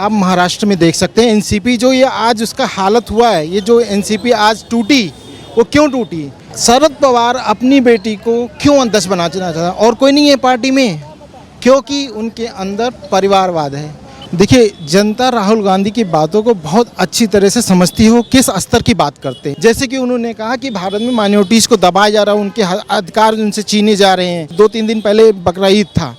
आप महाराष्ट्र में देख सकते हैं एनसीपी जो ये आज उसका हालत हुआ है, ये जो एनसीपी आज टूटी वो क्यों टूटी? शरद पवार अपनी बेटी को क्यों अध्यक्ष बनाना चाहता और कोई नहीं है पार्टी में, क्योंकि उनके अंदर परिवारवाद है। देखिए, जनता राहुल गांधी की बातों को बहुत अच्छी तरह से समझती हो किस स्तर की बात करते हैं। जैसे कि उन्होंने कहा कि भारत में माइनॉरिटीज़ को दबाया जा रहा है, उनके अधिकार उनसे छीने जा रहे हैं। 2-3 दिन पहले बकरा ईद था,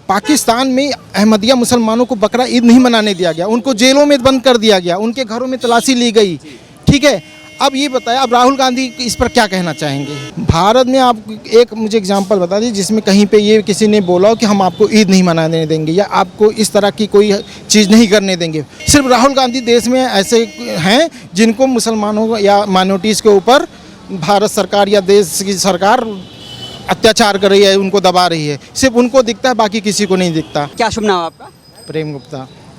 पाकिस्तान में अहमदिया मुसलमानों को बकरा ईद नहीं मनाने दिया गया, उनको जेलों में बंद कर दिया गया, उनके घरों में तलाशी ली गई। ठीक है, अब ये बताएं, अब राहुल गांधी इस पर क्या कहना चाहेंगे? भारत में आप एक मुझे एग्जांपल बता दीजिए जिसमें कहीं पे ये किसी ने बोला हो कि हम आपको ईद नहीं मनाने देंगे या आपको इस तरह की कोई चीज़ नहीं करने देंगे। सिर्फ राहुल गांधी देश में ऐसे हैं जिनको मुसलमानों या माइनॉरिटीज़ के ऊपर भारत सरकार या देश की सरकार अत्याचार कर रही है, उनको दबा रही है। सिर्फ उनको दिखता है, बाकी किसी को नहीं दिखता। क्या शुभ नाम आपका? प्रेम गुप्ता।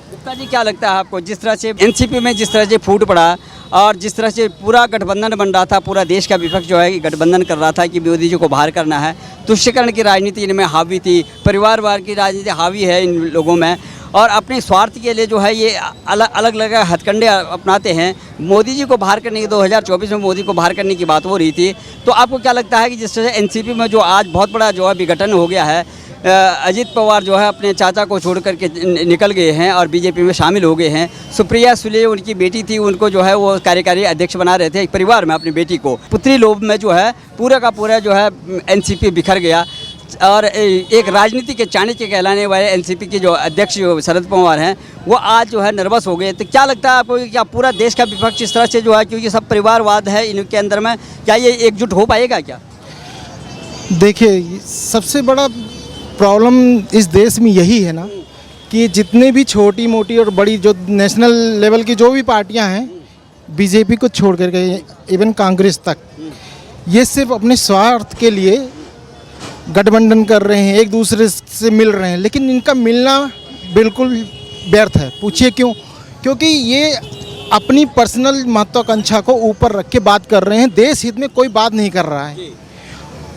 गुप्ता जी, क्या लगता है आपको जिस तरह से एनसीपी में जिस तरह से फूट पड़ा और जिस तरह से पूरा गठबंधन बन रहा था, पूरा देश का विपक्ष जो है कि गठबंधन कर रहा था कि मोदी जी को बाहर करना है, तुष्टीकरण की राजनीति इनमें हावी थी, परिवारवाद की राजनीति हावी है इन लोगों में और अपने स्वार्थ के लिए जो है ये अलग अलग हथकंडे अपनाते हैं। मोदी जी को बाहर करने की 2024 में मोदी को बाहर करने की बात हो रही थी, तो आपको क्या लगता है कि जिस तरह से एनसीपी में जो आज बहुत बड़ा जो है विघटन हो गया है, अजीत पवार जो है अपने चाचा को छोड़ करके निकल गए हैं और बीजेपी में शामिल हो गए हैं। सुप्रिया सुले उनकी बेटी थी, उनको जो है वो कार्यकारी अध्यक्ष बना रहे थे एक परिवार में अपनी बेटी को। पुत्री लोभ में जो है पूरा का पूरा जो है एनसीपी बिखर गया और एक राजनीति के चाणक्य कहलाने वाले एनसीपी के जो अध्यक्ष शरद पवार हैं वो आज जो है नर्वस हो गए। तो क्या लगता है आपको कि क्या पूरा देश का विपक्ष इस तरह से जो है, क्योंकि सब परिवारवाद है इनके अंदर में, क्या ये एकजुट हो पाएगा क्या? देखिए, सबसे बड़ा प्रॉब्लम इस देश में यही है ना कि जितने भी छोटी मोटी और बड़ी जो नेशनल लेवल की जो भी पार्टियां हैं, बीजेपी को छोड़ करके इवन कांग्रेस तक, ये सिर्फ अपने स्वार्थ के लिए गठबंधन कर रहे हैं, एक दूसरे से मिल रहे हैं, लेकिन इनका मिलना बिल्कुल व्यर्थ है। पूछिए क्यों? क्योंकि ये अपनी पर्सनल महत्वाकांक्षा को ऊपर रख के बात कर रहे हैं, देश हित में कोई बात नहीं कर रहा है।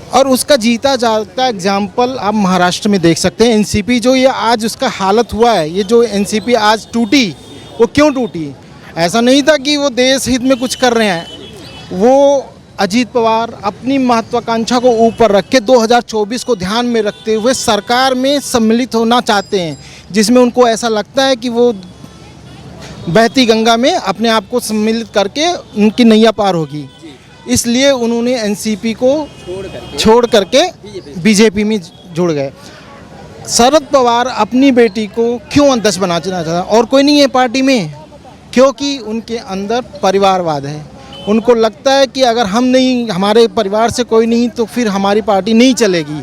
और उसका जीता जागता एग्जाम्पल आप महाराष्ट्र में देख सकते हैं। एनसीपी जो ये आज उसका हालत हुआ है, ये जो एनसीपी आज टूटी वो क्यों टूटी? ऐसा नहीं था कि वो देश हित में कुछ कर रहे हैं, वो अजीत पवार अपनी महत्वाकांक्षा को ऊपर रख के 2024 को ध्यान में रखते हुए सरकार में सम्मिलित होना चाहते हैं, जिसमें उनको ऐसा लगता है कि वो बहती गंगा में अपने आप को सम्मिलित करके उनकी नैया पार होगी। इसलिए उन्होंने एनसीपी को छोड़ करके बीजेपी में जुड़ गए। शरद पवार अपनी बेटी को क्यों अध्यक्ष बनाना चाहता और कोई नहीं है पार्टी में, क्योंकि उनके अंदर परिवारवाद है। उनको लगता है कि अगर हम नहीं, हमारे परिवार से कोई नहीं, तो फिर हमारी पार्टी नहीं चलेगी।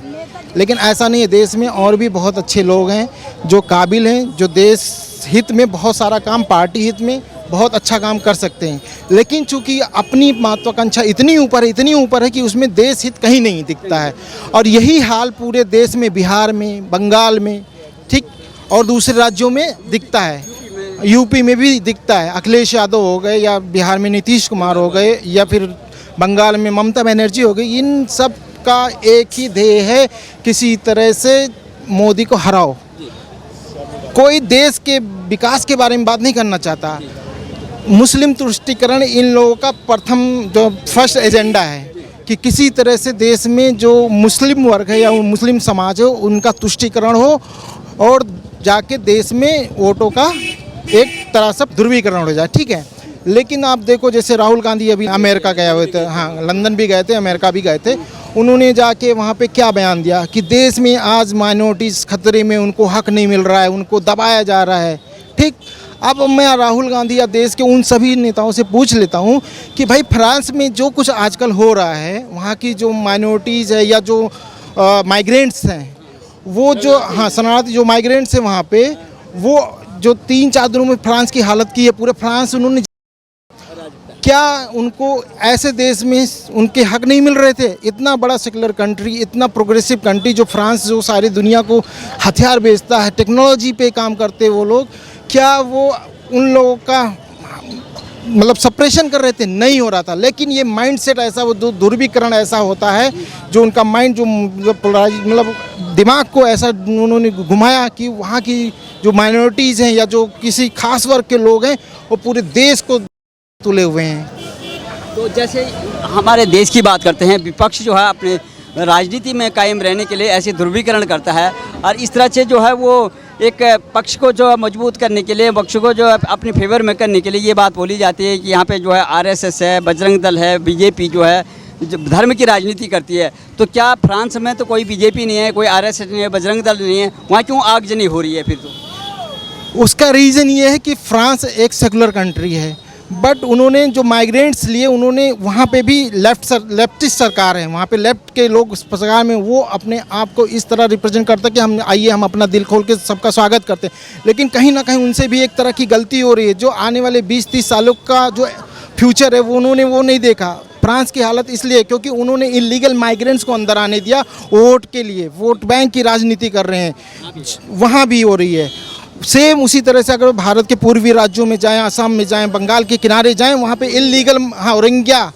लेकिन ऐसा नहीं है, देश में और भी बहुत अच्छे लोग हैं जो काबिल हैं, जो देश हित में बहुत सारा काम, पार्टी हित में बहुत अच्छा काम कर सकते हैं। लेकिन चूंकि अपनी महत्वाकांक्षा इतनी ऊपर है कि उसमें देश हित कहीं नहीं दिखता है। और यही हाल पूरे देश में, बिहार में, बंगाल में, ठीक, और दूसरे राज्यों में दिखता है, यूपी में भी दिखता है। अखिलेश यादव हो गए या बिहार में नीतीश कुमार हो गए या फिर बंगाल में ममता बनर्जी हो गई, इन सब का एक ही ध्येय है, किसी तरह से मोदी को हराओ। कोई देश के विकास के बारे में बात नहीं करना चाहता। मुस्लिम तुष्टीकरण इन लोगों का प्रथम जो फर्स्ट एजेंडा है कि किसी तरह से देश में जो मुस्लिम वर्ग है या मुस्लिम समाज हो उनका तुष्टीकरण हो और जाके देश में वोटों का एक तरह से ध्रुवीकरण हो जाए। ठीक है, लेकिन आप देखो जैसे राहुल गांधी अभी अमेरिका गए हुए थे, हाँ लंदन भी गए थे, अमेरिका भी गए थे, उन्होंने जाके वहाँ पे क्या बयान दिया कि देश में आज माइनॉरिटीज़ खतरे में, उनको हक नहीं मिल रहा है, उनको दबाया जा रहा है। ठीक, अब मैं राहुल गांधी या देश के उन सभी नेताओं से पूछ लेता हूँ कि भाई फ्रांस में जो कुछ आजकल हो रहा है, वहाँ की जो माइनॉरिटीज़ है या जो माइग्रेंट्स हैं, वो जो शरणार्थी जो माइग्रेंट्स हैं वहाँ पे, वो जो 3-4 दिनों में फ्रांस की हालत की है, पूरे फ्रांस उन्होंने, क्या उनको ऐसे देश में उनके हक नहीं मिल रहे थे? इतना बड़ा सेकुलर कंट्री, इतना प्रोग्रेसिव कंट्री जो फ्रांस, जो सारी दुनिया को हथियार बेचता है, टेक्नोलॉजी पे काम करते वो लोग, क्या वो उन लोगों का मतलब सप्रेशन कर रहे थे, नहीं हो रहा था। लेकिन ये माइंडसेट ऐसा, वो ध्रुवीकरण ऐसा होता है जो उनका माइंड जो मतलब दिमाग को ऐसा उन्होंने घुमाया कि वहाँ की जो माइनॉरिटीज़ हैं या जो किसी खास वर्ग के लोग हैं वो पूरे देश को तुले हुए हैं। तो जैसे हमारे देश की बात करते हैं, विपक्ष जो है अपने राजनीति में कायम रहने के लिए ऐसे ध्रुवीकरण करता है और इस तरह से जो है वो एक पक्ष को जो है मजबूत करने के लिए, पक्ष को जो है अपने फेवर में करने के लिए ये बात बोली जाती है कि यहाँ पे जो है आरएसएस है, बजरंग दल है, बीजेपी जो है धर्म की राजनीति करती है। तो क्या फ्रांस में तो कोई बीजेपी नहीं है, कोई आरएसएस नहीं है, बजरंग दल नहीं है, वहाँ क्यों आगजनी हो रही है फिर? तो उसका रीज़न ये है कि फ्रांस एक सेकुलर कंट्री है, बट उन्होंने जो माइग्रेंट्स लिए उन्होंने वहाँ पे भी लेफ्टिस्ट सरकार है, वहाँ पे लेफ्ट के लोग सरकार में, वो अपने आप को इस तरह रिप्रेजेंट करते हैं कि हम आइए, हम अपना दिल खोल के सबका स्वागत करते हैं। लेकिन कहीं ना कहीं उनसे भी एक तरह की गलती हो रही है, जो आने वाले 20-30 सालों का जो फ्यूचर है वो उन्होंने वो नहीं देखा। फ्रांस की हालत इसलिए क्योंकि उन्होंने इलीगल माइग्रेंट्स को अंदर आने दिया वोट के लिए, वोट बैंक की राजनीति कर रहे हैं, वहाँ भी हो रही है। सेम उसी तरह से अगर भारत के पूर्वी राज्यों में जाएं, असम में जाएं, बंगाल के किनारे जाएं, वहाँ पे इलीगल, हाँ रोहिंग्या,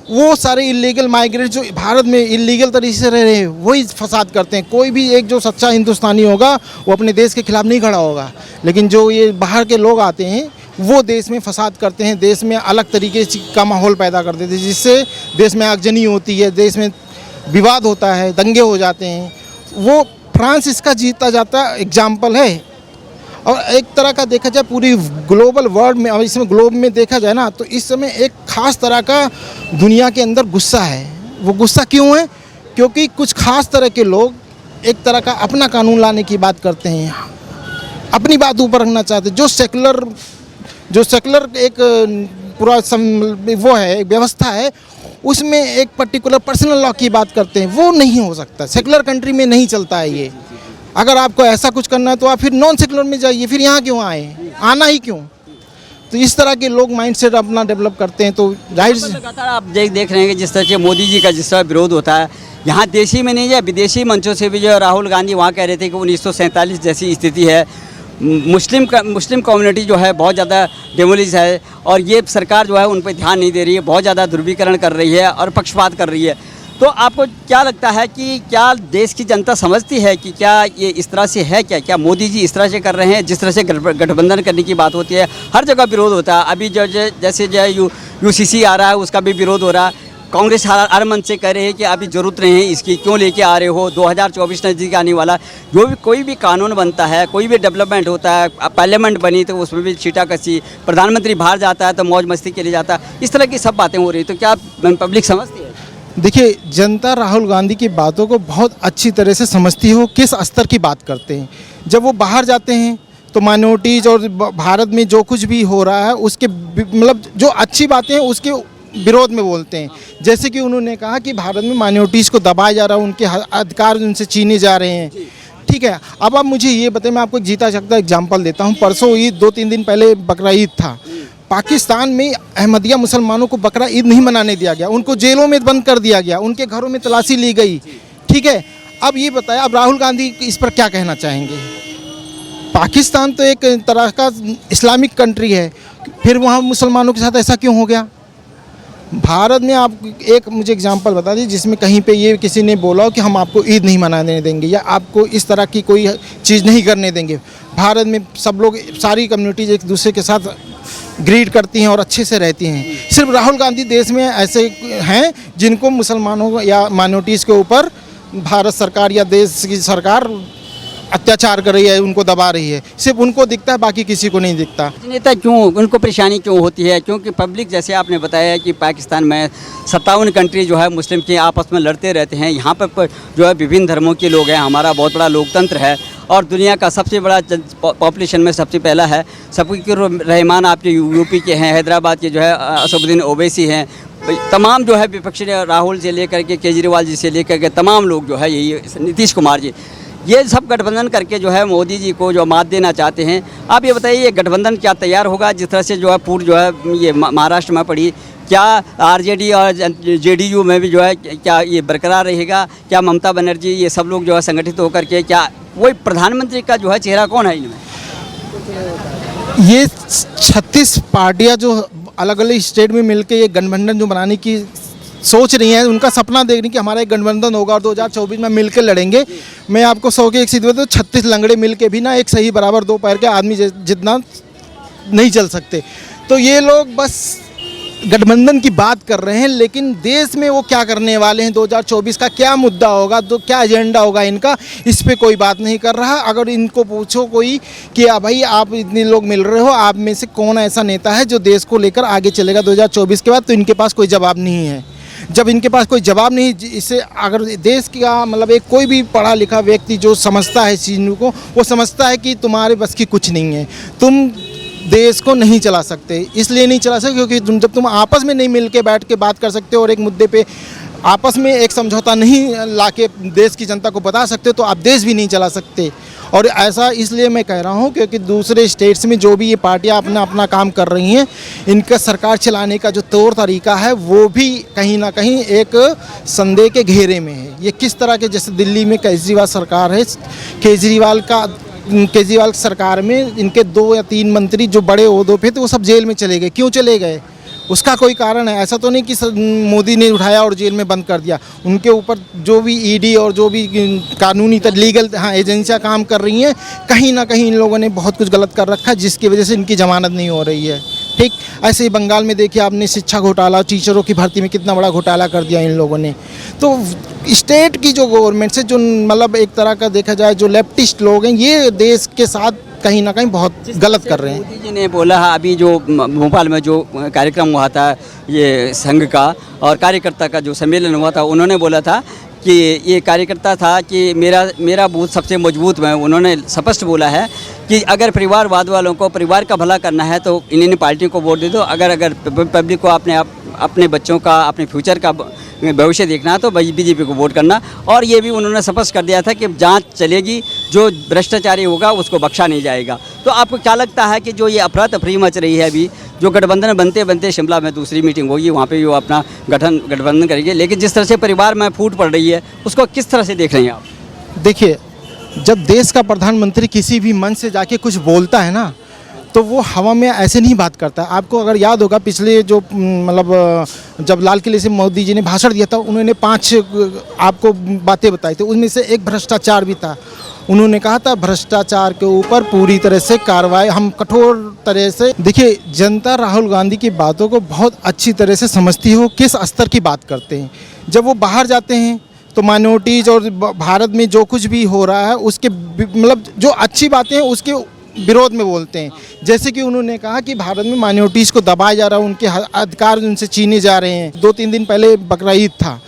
वो सारे इलीगल माइग्रेंट जो भारत में इलीगल तरीके से रह रहे हैं वही फसाद करते हैं। कोई भी एक जो सच्चा हिंदुस्तानी होगा वो अपने देश के खिलाफ नहीं खड़ा होगा, लेकिन जो ये बाहर के लोग आते हैं वो देश में फसाद करते हैं, देश में अलग तरीके का माहौल पैदा कर देते हैं, जिससे देश में आगजनी होती है, देश में विवाद होता है, दंगे हो जाते हैं। वो फ्रांस इसका जीता जाता एग्जाम्पल है। और एक तरह का देखा जाए पूरी ग्लोबल वर्ल्ड में, और इसमें ग्लोब में देखा जाए ना, तो इस समय एक ख़ास तरह का दुनिया के अंदर गुस्सा है। वो गुस्सा क्यों है? क्योंकि कुछ ख़ास तरह के लोग एक तरह का अपना कानून लाने की बात करते हैं, अपनी बात ऊपर रखना चाहते हैं। जो सेकुलर एक पूरा वो है, एक व्यवस्था है, उसमें एक पर्टिकुलर पर्सनल लॉ की बात करते हैं, वो नहीं हो सकता। सेकुलर कंट्री में नहीं चलता है ये। अगर आपको ऐसा कुछ करना है तो आप फिर नॉन सेकुलर में जाइए, फिर यहाँ क्यों आए, आना ही क्यों? तो इस तरह के लोग माइंडसेट अपना डेवलप करते हैं। तो जाहिर से लगातार आप देख रहे हैं कि जिस तरह से मोदी जी का जिस तरह विरोध होता है, यहाँ देशी में नहीं है, विदेशी मंचों से भी जो राहुल गांधी वहाँ कह रहे थे कि 1947 जैसी स्थिति है, मुस्लिम कम्युनिटी जो है बहुत ज़्यादा डेमोलिश है और ये सरकार जो है उन पर ध्यान नहीं दे रही है, बहुत ज़्यादा ध्रुवीकरण कर रही है और पक्षपात कर रही है। तो आपको क्या लगता है कि क्या देश की जनता समझती है कि क्या ये इस तरह से है? क्या मोदी जी इस तरह से कर रहे हैं? जिस तरह से गठबंधन करने की बात होती है, हर जगह विरोध होता है। अभी जो जैसे यूसीसी आ रहा है उसका भी विरोध हो रहा है। कांग्रेस हर मन से कह रहे हैं कि अभी ज़रूरत नहीं है इसकी, क्यों लेके आ रहे हो, 2024 नज़दीक आने वाला। जो भी कोई भी कानून बनता है, कोई भी डेवलपमेंट होता है, पार्लियामेंट बनी तो उसमें भी छीटाकशी, प्रधानमंत्री बाहर जाता है तो मौज मस्ती के लिए जाता है, इस तरह की सब बातें हो रही। तो क्या पब्लिक समझती है? देखिए, जनता राहुल गांधी की बातों को बहुत अच्छी तरह से समझती है, वो किस स्तर की बात करते हैं। जब वो बाहर जाते हैं तो माइनॉरिटीज़ और भारत में जो कुछ भी हो रहा है उसके मतलब जो अच्छी बातें हैं उसके विरोध में बोलते हैं। जैसे कि उन्होंने कहा कि भारत में माइनॉरिटीज़ को दबाया जा रहा है, उनके अधिकार उनसे छीने जा रहे हैं। ठीक है, अब आप मुझे ये बताएं, मैं आपको एक जीता जागता एग्जाम्पल देता हूँ। परसों ईद, 2-3 दिन पहले बकरा ईद था। पाकिस्तान में अहमदिया मुसलमानों को बकरा ईद नहीं मनाने दिया गया, उनको जेलों में बंद कर दिया गया, उनके घरों में तलाशी ली गई। ठीक है, अब ये बताएं, अब राहुल गांधी इस पर क्या कहना चाहेंगे? पाकिस्तान तो एक तरह का इस्लामिक कंट्री है, फिर वहाँ मुसलमानों के साथ ऐसा क्यों हो गया? भारत में आप एक मुझे एग्जांपल बता दीजिए जिसमें कहीं पे ये किसी ने बोला हो कि हम आपको ईद नहीं मनाने देंगे या आपको इस तरह की कोई चीज़ नहीं करने देंगे। भारत में सब लोग, सारी कम्युनिटीज़ एक दूसरे के साथ ग्रीड करती हैं और अच्छे से रहती हैं। सिर्फ राहुल गांधी देश में ऐसे हैं जिनको मुसलमानों या माइनॉरिटीज़ के ऊपर भारत सरकार या देश की सरकार अत्याचार कर रही है, उनको दबा रही है। सिर्फ उनको दिखता है, बाकी किसी को नहीं दिखता। नेता क्यों, उनको परेशानी क्यों होती है? क्योंकि पब्लिक, जैसे आपने बताया कि पाकिस्तान में 57 कंट्री जो है मुस्लिम के आपस में लड़ते रहते हैं। यहाँ पर जो है विभिन्न धर्मों के लोग हैं। हमारा बहुत बड़ा लोकतंत्र है और दुनिया का सबसे बड़ा पॉपुलेशन में सबसे पहला है। सबके रहमान आपके यूपी के हैं, हैदराबाद के जो है असदुद्दीन ओवैसी हैं। तमाम जो है विपक्षी राहुल से लेकर के केजरीवाल जी से लेकर के तमाम लोग जो है, यही नीतीश कुमार जी, ये सब गठबंधन करके जो है मोदी जी को जो मात देना चाहते हैं। आप ये बताइए, ये गठबंधन क्या तैयार होगा? जिस तरह से जो है पूर्व जो है ये महाराष्ट्र में पड़ी, क्या आरजेडी और जेडीयू में भी जो है क्या ये बरकरार रहेगा? क्या ममता बनर्जी ये सब लोग जो है संगठित होकर के, क्या वही प्रधानमंत्री का जो है चेहरा कौन है इनमें? ये 36 पार्टियां जो अलग अलग स्टेट में मिलके ये गठबंधन जो बनाने की सोच रही हैं, उनका सपना देख रही कि हमारा एक गठबंधन होगा और 2024 में मिलकर लड़ेंगे। मैं आपको 100 की एक सीध बताऊं, 36 लंगड़े मिलके भी ना एक सही बराबर दो पैर के आदमी जितना नहीं चल सकते। तो ये लोग बस गठबंधन की बात कर रहे हैं, लेकिन देश में वो क्या करने वाले हैं, 2024 का क्या मुद्दा होगा, तो क्या एजेंडा होगा इनका, इस पे कोई बात नहीं कर रहा। अगर इनको पूछो कोई कि भाई आप इतने लोग मिल रहे हो, आप में से कौन ऐसा नेता है जो देश को लेकर आगे चलेगा 2024 के बाद, तो इनके पास कोई जवाब नहीं है। जब इनके पास कोई जवाब नहीं, इससे अगर देश का मतलब एक कोई भी पढ़ा लिखा व्यक्ति जो समझता है इस चीज़ को, वो समझता है कि तुम्हारे बस की कुछ नहीं है, तुम देश को नहीं चला सकते। इसलिए नहीं चला सकते क्योंकि जब तुम आपस में नहीं मिल के बैठ के बात कर सकते हो और एक मुद्दे पे आपस में एक समझौता नहीं लाके देश की जनता को बता सकते, तो आप देश भी नहीं चला सकते। और ऐसा इसलिए मैं कह रहा हूँ क्योंकि दूसरे स्टेट्स में जो भी ये पार्टियाँ अपना अपना काम कर रही हैं, इनका सरकार चलाने का जो तौर तरीका है वो भी कहीं ना कहीं एक संदेह के घेरे में है। ये किस तरह के, जैसे दिल्ली में केजरीवाल सरकार है, केजरीवाल सरकार में इनके 2 या 3 मंत्री जो बड़े ओहदों पे थे वो सब जेल में चले गए। क्यों चले गए? उसका कोई कारण है। ऐसा तो नहीं कि मोदी ने उठाया और जेल में बंद कर दिया। उनके ऊपर जो भी ईडी और जो भी कानूनी लीगल एजेंसियां काम कर रही हैं, कहीं ना कहीं इन लोगों ने बहुत कुछ गलत कर रखा है, जिसकी वजह से इनकी जमानत नहीं हो रही है। ठीक ऐसे ही बंगाल में देखिए आपने, शिक्षा घोटाला, टीचरों की भर्ती में कितना बड़ा घोटाला कर दिया इन लोगों ने। तो स्टेट की जो गवर्नमेंट से जो मतलब एक तरह का देखा जाए जो लेफ्टिस्ट लोग हैं, ये देश के साथ कहीं ना कहीं बहुत गलत कर रहे हैं। मोदी जी ने बोला है, अभी जो भोपाल में जो कार्यक्रम हुआ था ये संघ का और कार्यकर्ता का जो सम्मेलन हुआ था, उन्होंने बोला था कि ये कार्यकर्ता था कि मेरा बूथ सबसे मजबूत है। उन्होंने स्पष्ट बोला है कि अगर परिवारवाद वालों को परिवार का भला करना है तो इन पार्टियों को वोट दे दो। अगर पब्लिक को अपने बच्चों का, अपने फ्यूचर का भविष्य देखना है तो बीजेपी को वोट करना। और ये भी उन्होंने स्पष्ट कर दिया था कि जांच चलेगी, जो भ्रष्टाचारी होगा उसको बख्शा नहीं जाएगा। तो आपको क्या लगता है कि जो ये अफरा तफरी मच रही है अभी, जो गठबंधन बनते बनते शिमला में दूसरी मीटिंग होगी, वहाँ पे वो अपना गठबंधन करेंगे, लेकिन जिस तरह से परिवार में फूट पड़ रही है उसको किस तरह से देख रहे हैं आप? देखिए, जब देश का प्रधानमंत्री किसी भी मंच से जाके कुछ बोलता है ना, तो वो हवा में ऐसे नहीं बात करता। आपको अगर याद होगा पिछले जो मतलब जब लाल किले से मोदी जी ने भाषण दिया था, उन्होंने 5 आपको बातें बताई थी, उनमें से एक भ्रष्टाचार भी था। उन्होंने कहा था भ्रष्टाचार के ऊपर पूरी तरह से कार्रवाई, हम कठोर तरह से। देखिए, जनता राहुल गांधी की बातों को बहुत अच्छी तरह से समझती है, वो किस स्तर की बात करते हैं। जब वो बाहर जाते हैं तो माइनॉरिटीज़ और भारत में जो कुछ भी हो रहा है उसके मतलब जो अच्छी बातें हैं उसके विरोध में बोलते हैं। जैसे कि उन्होंने कहा कि भारत में माइनॉरिटीज़ को दबाया जा रहा है, उनके अधिकार उनसे छीने जा रहे हैं। 2-3 दिन पहले बकरा ईद था,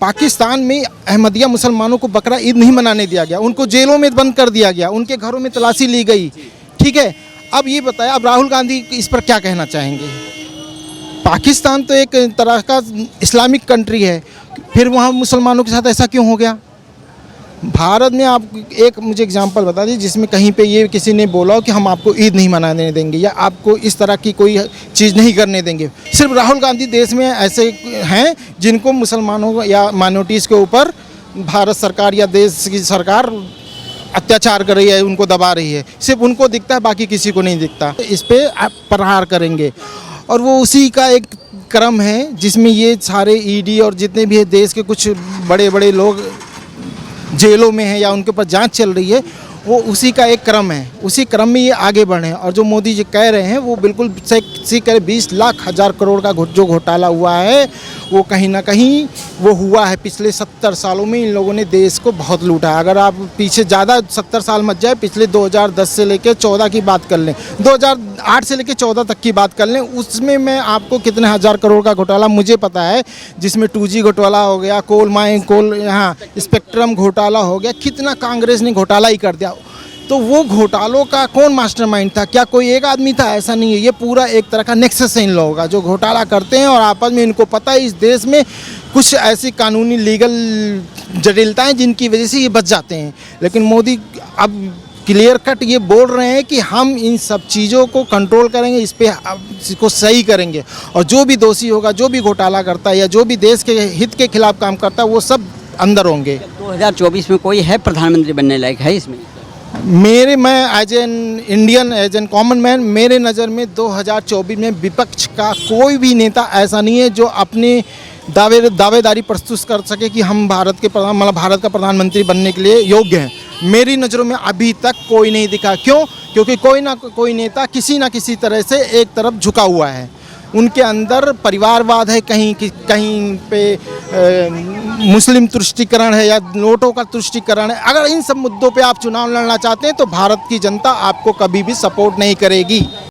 पाकिस्तान में अहमदिया मुसलमानों को बकरा ईद नहीं मनाने दिया गया, उनको जेलों में बंद कर दिया गया, उनके घरों में तलाशी ली गई। ठीक है, अब ये बताया, अब राहुल गांधी इस पर क्या कहना चाहेंगे? पाकिस्तान तो एक तरह का इस्लामिक कंट्री है, फिर वहाँ मुसलमानों के साथ ऐसा क्यों हो गया? भारत में आप एक मुझे एग्जांपल बता दीजिए जिसमें कहीं पे ये किसी ने बोला हो कि हम आपको ईद नहीं मनाने देंगे या आपको इस तरह की कोई चीज़ नहीं करने देंगे। सिर्फ राहुल गांधी देश में ऐसे हैं जिनको मुसलमानों या माइनॉरिटीज़ के ऊपर भारत सरकार या देश की सरकार अत्याचार कर रही है, उनको दबा रही है। सिर्फ उनको दिखता है, बाकी किसी को नहीं दिखता। इस पर आप प्रहार करेंगे और वो उसी का एक क्रम है जिसमें ये सारे ईडी और जितने भी देश के कुछ बड़े बड़े लोग जेलों में हैं या उनके ऊपर जांच चल रही है, वो उसी का एक क्रम है। उसी क्रम में ये आगे बढ़े हैं। और जो मोदी जी कह रहे हैं वो बिल्कुल सही कह रहे, 20 लाख हज़ार करोड़ का जो घोटाला हुआ है वो कहीं ना कहीं वो हुआ है। पिछले 70 सालों में इन लोगों ने देश को बहुत लूटा है। अगर आप पीछे ज़्यादा 70 साल मत जाए, पिछले 2010 से लेकर 14 की बात कर लें, 2008 से लेकर 14 तक की बात कर लें, उसमें मैं आपको कितने हज़ार करोड़ का घोटाला मुझे पता है, जिसमें 2G घोटाला हो गया, कोल यहाँ स्पेक्ट्रम घोटाला हो गया, कितना कांग्रेस ने घोटाला ही कर दिया। तो वो घोटालों का कौन मास्टरमाइंड था? क्या कोई एक आदमी था? ऐसा नहीं है। ये पूरा एक तरह का नेक्सस है इन लोगों का, जो घोटाला करते हैं और आपस में इनको पता है इस देश में कुछ ऐसी कानूनी लीगल जटिलताएं जिनकी वजह से ये बच जाते हैं। लेकिन मोदी अब क्लियर कट ये बोल रहे हैं कि हम इन सब चीज़ों को कंट्रोल करेंगे, इस पे इसको सही करेंगे और जो भी दोषी होगा, जो भी घोटाला करता है या जो भी देश के हित के खिलाफ काम करता है, वो सब अंदर होंगे। 2024 में कोई है प्रधानमंत्री बनने लायक है इसमें? मैं as an Indian, as an common man, मेरे नज़र में 2024 में विपक्ष का कोई भी नेता ऐसा नहीं है जो अपनी दावेदारी प्रस्तुत कर सके कि हम भारत का प्रधानमंत्री बनने के लिए योग्य हैं। मेरी नज़रों में अभी तक कोई नहीं दिखा। क्यों? क्योंकि कोई ना कोई नेता किसी ना किसी तरह से एक तरफ झुका हुआ है। उनके अंदर परिवारवाद है, कहीं पे मुस्लिम तुष्टीकरण है या नोटों का तुष्टीकरण है। अगर इन सब मुद्दों पे आप चुनाव लड़ना चाहते हैं तो भारत की जनता आपको कभी भी सपोर्ट नहीं करेगी।